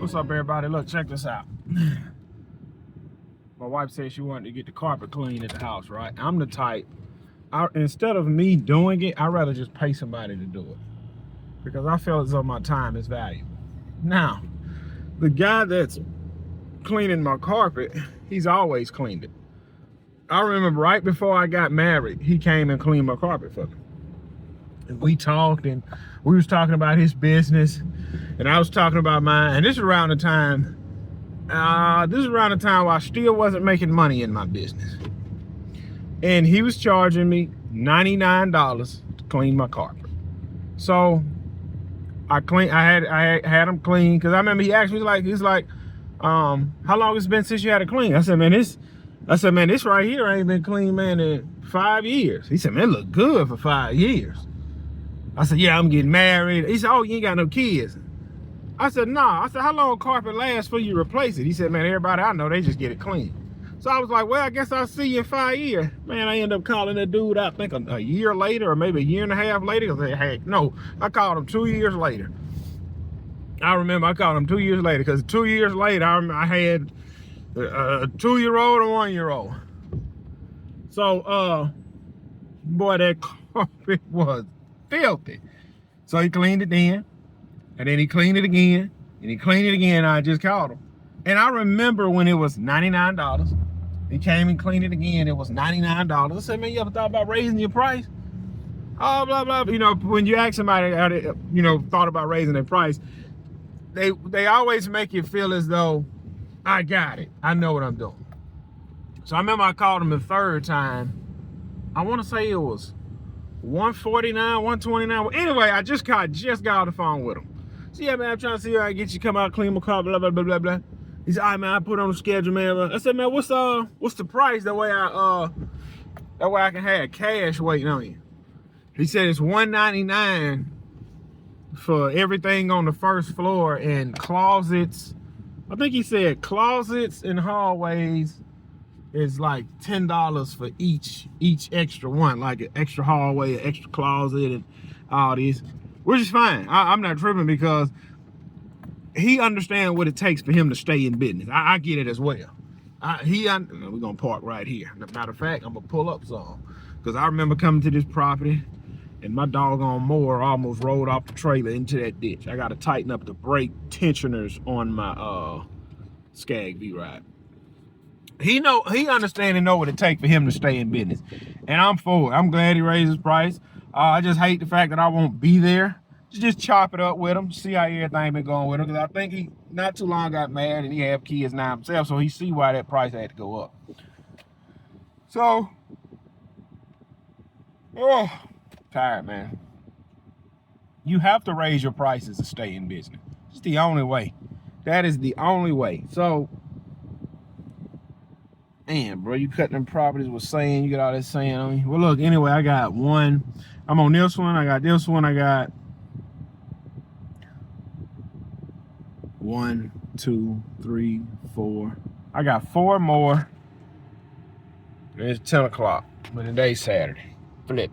What's up, everybody? Look, check this out. My wife said she wanted to get the carpet clean at the house, right? I'm the type, instead of me doing it, I'd rather just pay somebody to do it because I feel as though my time is valuable. Now, the guy that's cleaning my carpet, he's always cleaned it. I remember right before I got married, he came and cleaned my carpet for me. And we talked, and we was talking about his business, and I was talking about mine. And this is around the time where I still wasn't making money in my business. And he was charging me $99 to clean my carpet. So I had him clean, because I remember he asked me, he's like, how long it's been since you had it clean? I said, man, this right here ain't been clean, man, in 5 years. He said, man, it look good for 5 years. I said, yeah, I'm getting married. He said, oh, you ain't got no kids. I said, nah. I said, how long carpet lasts before you replace it? He said, man, everybody I know, they just get it clean. So I was like, well, I guess I'll see you in 5 years. Man, I ended up calling that dude, I think a year later, or maybe a year and a half later. I called him 2 years later. I remember I called him 2 years later, because 2 years later, I had a 2-year-old and 1-year-old. So, boy, that carpet was filthy. So he cleaned it then, and then he cleaned it again, and he cleaned it again. I just called him. And I remember when it was $99. He came and cleaned it again. It was $99. I said, man, you ever thought about raising your price? Oh, blah, blah. You know, when you ask somebody, thought about raising their price, they always make you feel as though, I got it. I know what I'm doing. So I remember I called him the third time. I want to say it was $149, $129. Anyway, I just got off the phone with him. So yeah, man, I'm trying to see how I get you to come out, clean my car, blah, blah, blah, blah, blah. He said, all right, man, I put on the schedule, man. I said, man, what's the price? That way I can have cash waiting on you. He said it's $199 for everything on the first floor, and closets. I think he said closets and hallways is like $10 for each extra one, like an extra hallway, an extra closet, and all these, which is fine. I'm not tripping, because he understands what it takes for him to stay in business. I get it as well. We're gonna park right here. Matter of fact, I'm gonna pull up some, because I remember coming to this property and my doggone mower almost rolled off the trailer into that ditch. I gotta tighten up the brake tensioners on my Skag V-Ride. He understand and know what it takes for him to stay in business, and I'm for it. I'm glad he raised his price. I just hate the fact that I won't be there. Just chop it up with him, see how everything been going with him, because I think he not too long got married and he have kids now himself, so he see why that price had to go up. So, tired, man. You have to raise your prices to stay in business. It's the only way. That is the only way. So, man, bro, you cutting them properties with sand. You got all that sand on you. Well, look, anyway, I got one. I'm on this one. I got this one. I got 1, 2, 3, 4. I got 4 more. It's 10 o'clock, but today's Saturday. Flip.